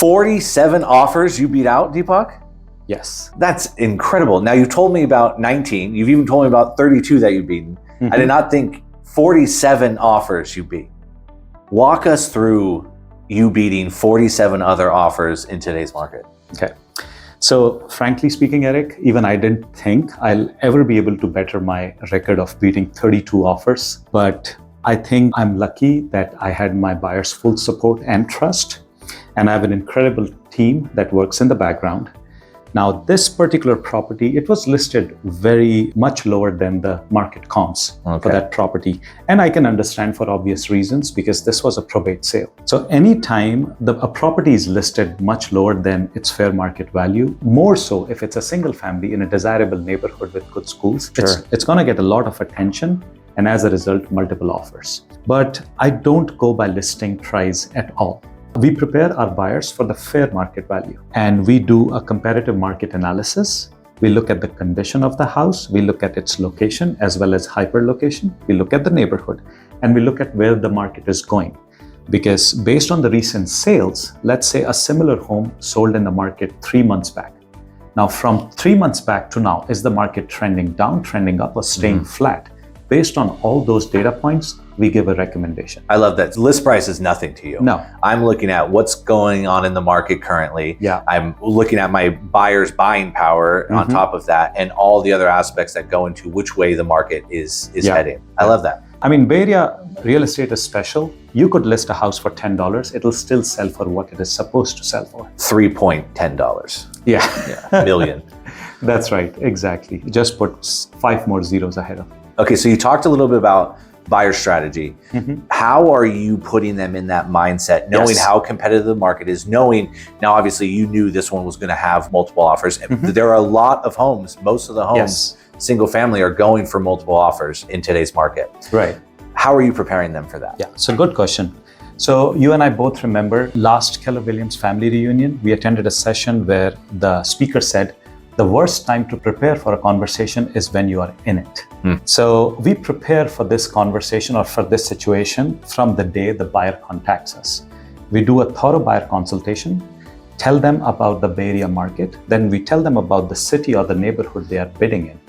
47 offers you beat out, Deepak? Yes. That's incredible. Now, you told me about 19. You've even told me about 32 that you've beaten. I did not think 47 offers you beat. Walk us through you beating 47 other offers in today's market. Okay. So frankly speaking, Eric, even I didn't think I'll ever be able to better my record of beating 32 offers. But I think I'm lucky that I had my buyers' full support and trust. And I have an incredible team that works in the background. Now, this particular property, it was listed very much lower than the market comps for that property. And I can understand for obvious reasons because this was a probate sale. So anytime a property is listed much lower than its fair market value, more so if it's a single family in a desirable neighborhood with good schools, it's going to get a lot of attention and as a result, multiple offers. But I don't go by listing price at all. We prepare our buyers for the fair market value and we do a comparative market analysis. We look at the condition of the house, we look at its location as well as hyperlocation, we look at the neighborhood and we look at where the market is going. Because based on the recent sales, let's say a similar home sold in the market 3 months back. Now from 3 months back to now, is the market trending down, trending up or staying flat? Based on all those data points, we give a recommendation. I love that. List price is nothing to you. No. I'm looking at what's going on in the market currently. Yeah. I'm looking at my buyer's buying power on top of that and all the other aspects that go into which way the market is heading. I love that. I mean, Bay Area real estate is special. You could list a house for $10. It'll still sell for what it is supposed to sell for. $3.10. Yeah. Million. That's right. Exactly. Just put 5 more zeros ahead of it. Okay, so you talked a little bit about buyer strategy. How are you putting them in that mindset, knowing how competitive the market is, knowing, now obviously you knew this one was going to have multiple offers. There are a lot of homes, most of the homes, single family, are going for multiple offers in today's market. Right. How are you preparing them for that? Yeah, so good question. So you and I both remember last Keller Williams family reunion, we attended a session where the speaker said, the worst time to prepare for a conversation is when you are in it. So we prepare for this conversation or for this situation from the day the buyer contacts us. We do a thorough buyer consultation, tell them about the Bay Area market, then we tell them about the city or the neighborhood they are bidding in.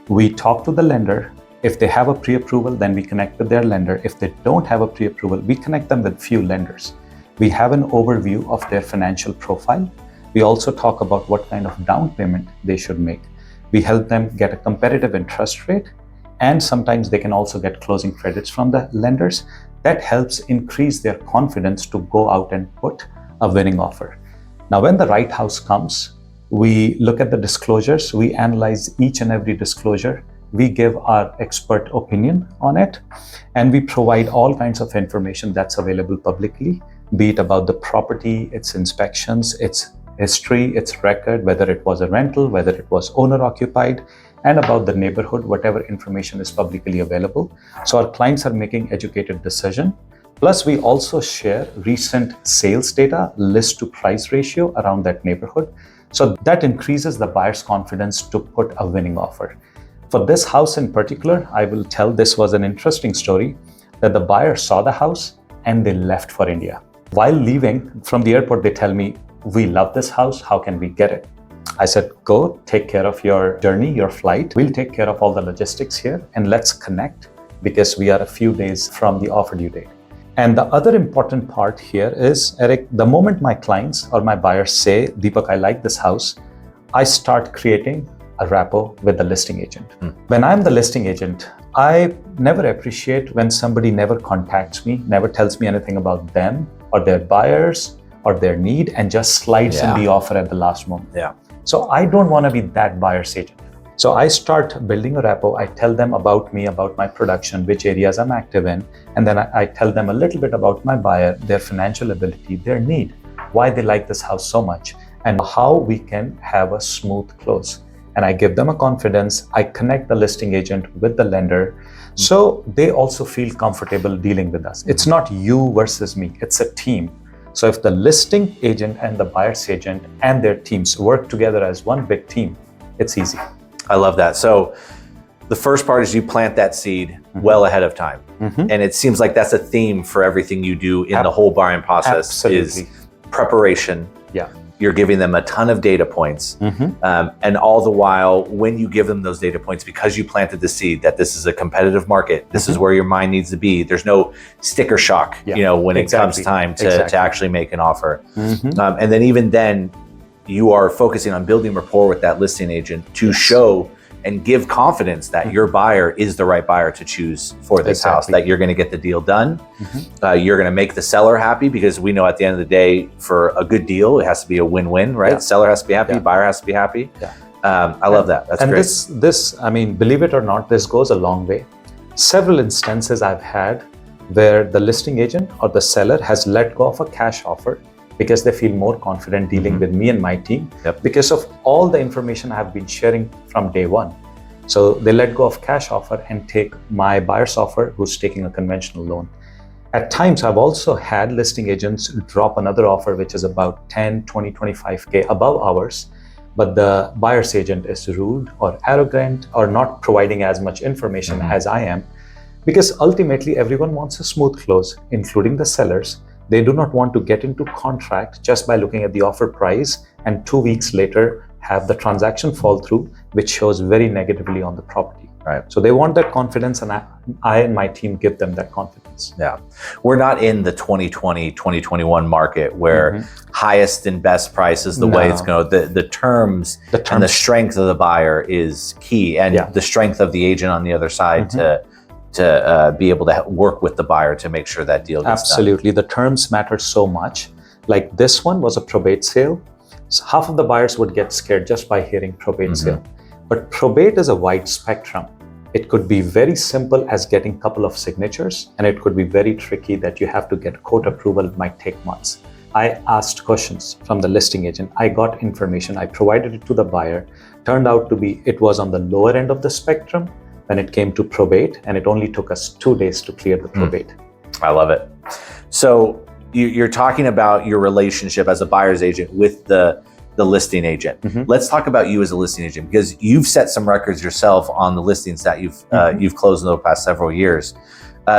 We talk to the lender. If they have a pre-approval, then we connect with their lender. If they don't have a pre-approval, we connect them with few lenders. We have an overview of their financial profile. We also talk about what kind of down payment they should make. We help them get a competitive interest rate, and sometimes they can also get closing credits from the lenders. That helps increase their confidence to go out and put a winning offer. Now, when the right house comes, we look at the disclosures, we analyze each and every disclosure, we give our expert opinion on it, and we provide all kinds of information that's available publicly, be it about the property, its inspections, its history, its record, whether it was a rental, whether it was owner occupied, and about the neighborhood, whatever information is publicly available. So our clients are making educated decision. Plus we also share recent sales data, list to price ratio around that neighborhood. So that increases the buyer's confidence to put a winning offer. For this house in particular, I will tell this was an interesting story that the buyer saw the house and they left for India. While leaving from the airport, they tell me, we love this house, how can we get it? I said, go take care of your journey, your flight. We'll take care of all the logistics here and let's connect because we are a few days from the offer due date. And the other important part here is, Eric, the moment my clients or my buyers say, Deepak, I like this house, I start creating a rapport with the listing agent. When I'm the listing agent, I never appreciate when somebody never contacts me, never tells me anything about them or their buyers or their need and just slides in the offer at the last moment. So I don't want to be that buyer's agent. So I start building a rapport. I tell them about me, about my production, which areas I'm active in. And then I tell them a little bit about my buyer, their financial ability, their need, why they like this house so much, and how we can have a smooth close. And I give them a confidence. I connect the listing agent with the lender. So they also feel comfortable dealing with us. It's not you versus me, it's a team. So if the listing agent and the buyer's agent and their teams work together as one big team, it's easy. I love that. So the first part is you plant that seed well ahead of time. And it seems like that's a theme for everything you do in the whole buying process. Is preparation Yeah. You're giving them a ton of data points. And all the while, when you give them those data points, because you planted the seed that this is a competitive market, this is where your mind needs to be. There's no sticker shock, when it comes time to actually make an offer. And then even then, you are focusing on building rapport with that listing agent to show and give confidence that your buyer is the right buyer to choose for this house, that you're going to get the deal done. You're going to make the seller happy, because we know at the end of the day, for a good deal, it has to be a win-win, right? Seller has to be happy, buyer has to be happy. I love that. That's great. And this, I mean, believe it or not, this goes a long way. Several instances I've had where the listing agent or the seller has let go of a cash offer because they feel more confident dealing with me and my team because of all the information I have been sharing from day one. So they let go of cash offer and take my buyer's offer, who's taking a conventional loan. At times, I've also had listing agents drop another offer, which is about 10, 20, 25K above ours, but the buyer's agent is rude or arrogant or not providing as much information as I am, because ultimately everyone wants a smooth close, including the sellers. They do not want to get into contract just by looking at the offer price and 2 weeks later have the transaction fall through, which shows very negatively on the property. Right. So they want that confidence, and I and my team give them that confidence. Yeah. We're not in the 2020, 2021 market where highest and best price is the way it's going to. The terms and the strength of the buyer is key, and the strength of the agent on the other side to be able to work with the buyer to make sure that deal gets Absolutely. The terms matter so much. Like this one was a probate sale. So half of the buyers would get scared just by hearing probate sale. But probate is a wide spectrum. It could be very simple as getting a couple of signatures, and it could be very tricky that you have to get court approval. It might take months. I asked questions from the listing agent. I got information. I provided it to the buyer. Turned out to be, it was on the lower end of the spectrum when it came to probate, and it only took us 2 days to clear the probate. I love it. So you're talking about your relationship as a buyer's agent with the listing agent. Let's talk about you as a listing agent, because you've set some records yourself on the listings that you've closed in the past several years.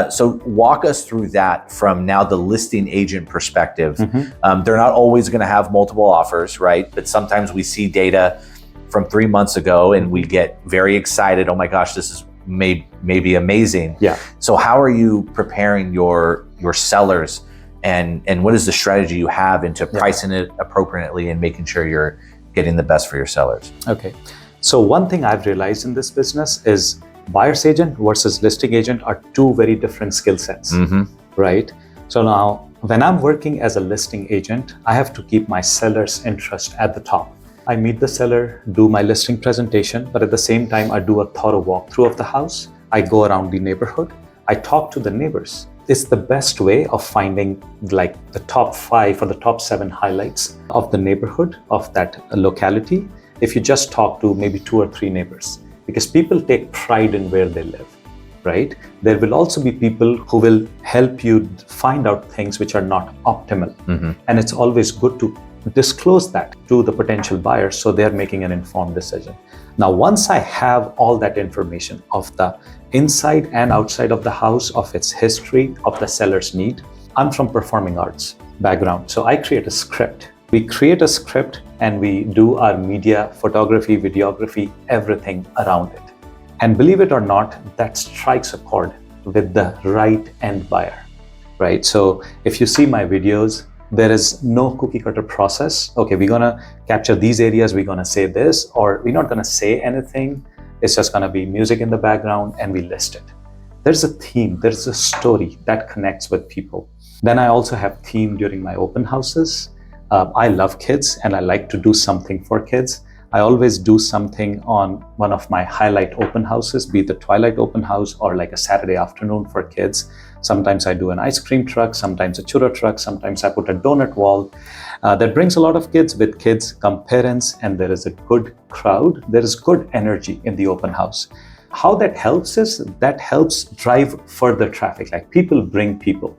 So walk us through that from now the listing agent perspective. They're not always going to have multiple offers, right? But sometimes we see data from 3 months ago and we get very excited. Oh my gosh, this is maybe amazing. So how are you preparing your sellers, and what is the strategy you have into pricing it appropriately and making sure you're getting the best for your sellers? Okay. So one thing I've realized in this business is buyer's agent versus listing agent are two very different skill sets, right? So now when I'm working as a listing agent, I have to keep my seller's interest at the top. I meet the seller, do my listing presentation, but at the same time, I do a thorough walkthrough of the house. I go around the neighborhood. I talk to the neighbors. It's the best way of finding like the top 5 or the top 7 highlights of the neighborhood of that locality. If you just talk to maybe 2 or 3 neighbors, because people take pride in where they live, right? There will also be people who will help you find out things which are not optimal. And it's always good to disclose that to the potential buyers so they're making an informed decision. Now, once I have all that information of the inside and outside of the house, of its history, of the seller's need, I'm from performing arts background. So I create a script. We create a script and we do our media, photography, videography, everything around it. And believe it or not, that strikes a chord with the right end buyer, right? So if you see my videos, there is no cookie cutter process. Okay, we're gonna capture these areas, we're gonna say this, or we're not gonna say anything. It's just gonna be music in the background and we list it. There's a theme, there's a story that connects with people. Then I also have theme during my open houses. I love kids and I like to do something for kids. I always do something on one of my highlight open houses, be it the Twilight open house or like a Saturday afternoon for kids. Sometimes I do an ice cream truck, sometimes a churro truck, sometimes I put a donut wall. That brings a lot of kids. With kids come parents, and there is a good crowd. There is good energy in the open house. How that helps is that helps drive further traffic. Like people bring people,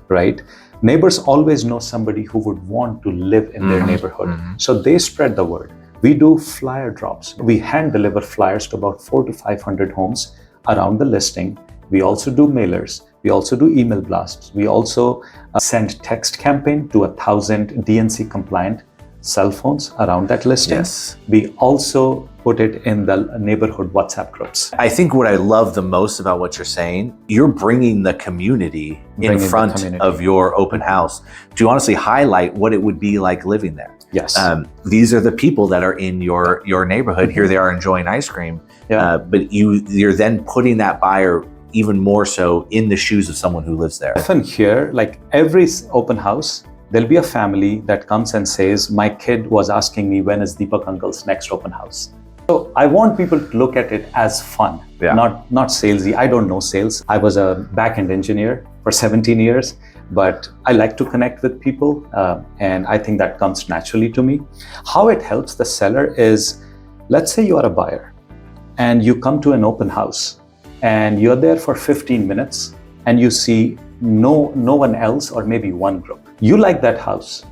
right? Neighbors always know somebody who would want to live in their neighborhood. So they spread the word. We do flyer drops. We hand deliver flyers to about 400 to 500 homes around the listing. We also do mailers. We also do email blasts. We also send text campaign to 1,000 DNC compliant cell phones around that listing. Yes. We also put it in the neighborhood WhatsApp groups. I think what I love the most about what you're saying, you're bringing the community in front of your open house to honestly highlight what it would be like living there. Yes. These are the people that are in your neighborhood. Here they are enjoying ice cream. Yeah. But you're then putting that buyer even more so in the shoes of someone who lives there. Often here, like every open house, there'll be a family that comes and says, my kid was asking me when is Deepak Uncle's next open house. So I want people to look at it as fun, not salesy. I don't know sales. I was a back-end engineer for 17 years, but I like to connect with people, and I think that comes naturally to me. How it helps the seller is, let's say you are a buyer and you come to an open house and you're there for 15 minutes and you see no one else or maybe one group. You like that house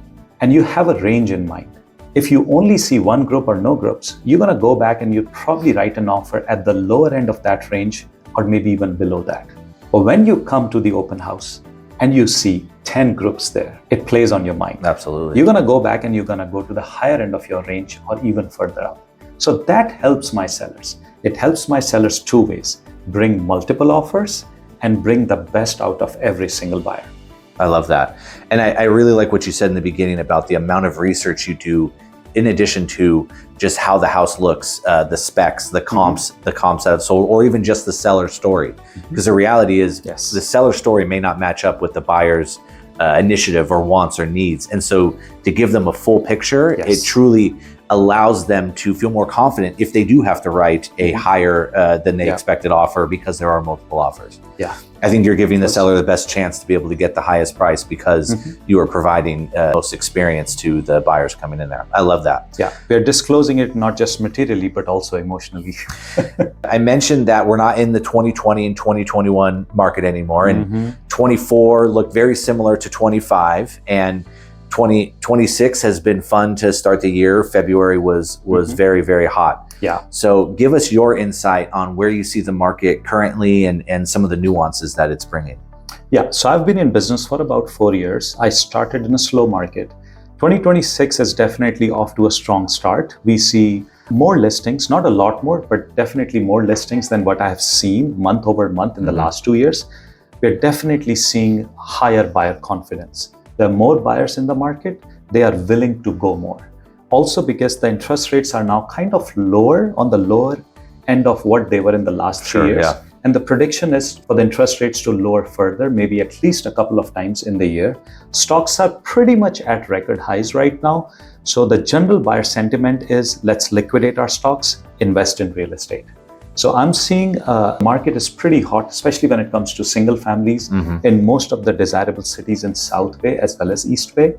and you have a range in mind. If you only see one group or no groups, you're going to go back and you'd probably write an offer at the lower end of that range or maybe even below that. But when you come to the open house and you see 10 groups there, it plays on your mind. Absolutely. You're going to go back and you're going to go to the higher end of your range or even further up. So that helps my sellers. It helps my sellers two ways: bring multiple offers and bring the best out of every single buyer. I love that. And I really like what you said in the beginning about the amount of research you do in addition to just how the house looks, the specs, the comps that have sold, or even just the seller story. Because the reality is the seller story may not match up with the buyer's initiative or wants or needs. And so to give them a full picture, it truly allows them to feel more confident if they do have to write a higher than they expected offer because there are multiple offers. Yeah. I think you're giving the seller the best chance to be able to get the highest price because you are providing most experience to the buyers coming in there. I love that. Yeah, we're disclosing it not just materially, but also emotionally. I mentioned that we're not in the 2020 and 2021 market anymore. And 24 looked very similar to 25. And 2026 has been fun to start the year. February was very, very hot. Yeah. So give us your insight on where you see the market currently and some of the nuances that it's bringing. Yeah, so I've been in business for about 4 years. I started in a slow market. 2026 is definitely off to a strong start. We see more listings, not a lot more, but definitely more listings than what I have seen month over month in the last 2 years. We're definitely seeing higher buyer confidence. There are more buyers in the market. They are willing to go more. Also because the interest rates are now kind of lower on the lower end of what they were in the last 3 years. Yeah. And the prediction is for the interest rates to lower further, maybe at least a couple of times in the year. Stocks are pretty much at record highs right now. So the general buyer sentiment is, let's liquidate our stocks, invest in real estate. So I'm seeing the market is pretty hot, especially when it comes to single families in most of the desirable cities in South Bay as well as East Bay.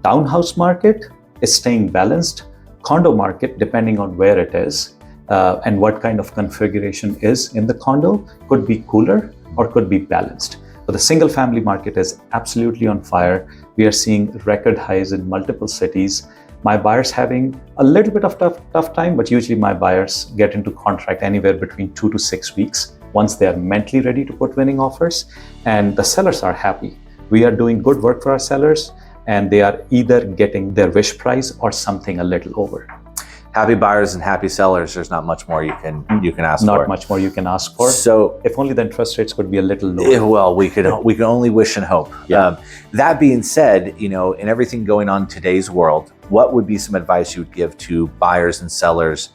Townhouse market is staying balanced. Condo market, depending on where it is and what kind of configuration is in the condo, could be cooler or could be balanced. But the single family market is absolutely on fire. We are seeing record highs in multiple cities. My buyers having a little bit of tough time, but usually my buyers get into contract anywhere between 2 to 6 weeks once they are mentally ready to put winning offers, and the sellers are happy. We are doing good work for our sellers, and they are either getting their wish price or something a little over. Happy buyers and happy sellers. There's not much more you can ask for. Not much more you can ask for. So if only the interest rates could be a little lower. Well, we can only wish and hope. Yeah. That being said, in everything going on in today's world, what would be some advice you would give to buyers and sellers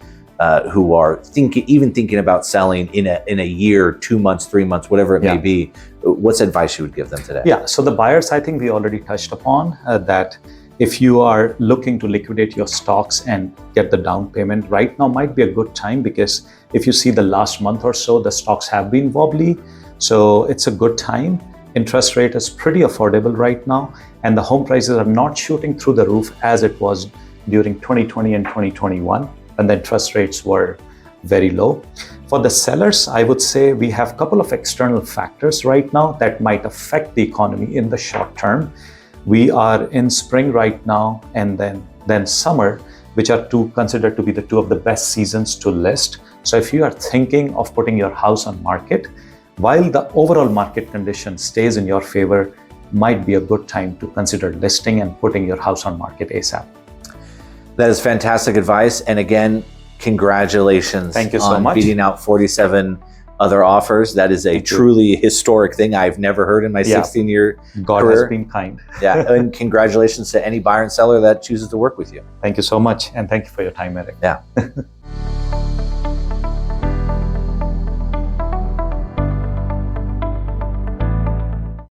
who are thinking about selling in a year, 2 months, 3 months, whatever it may be? What's advice you would give them today? Yeah. So the buyers, I think we already touched upon that. If you are looking to liquidate your stocks and get the down payment, right now might be a good time, because if you see the last month or so, the stocks have been wobbly. So it's a good time. Interest rate is pretty affordable right now, and the home prices are not shooting through the roof as it was during 2020 and 2021 when the interest rates were very low. For the sellers, I would say we have a couple of external factors right now that might affect the economy in the short term. We are in spring right now, and then summer, which are considered to be the two of the best seasons to list. So if you are thinking of putting your house on market, while the overall market condition stays in your favor, might be a good time to consider listing and putting your house on market ASAP. That is fantastic advice. And again, congratulations. Thank you so on much. beating out 47 other offers. That is a truly historic thing I've never heard in my 16-year God career. has been kind. Yeah, and congratulations to any buyer and seller that chooses to work with you. Thank you so much. And thank you for your time, Eric. Yeah.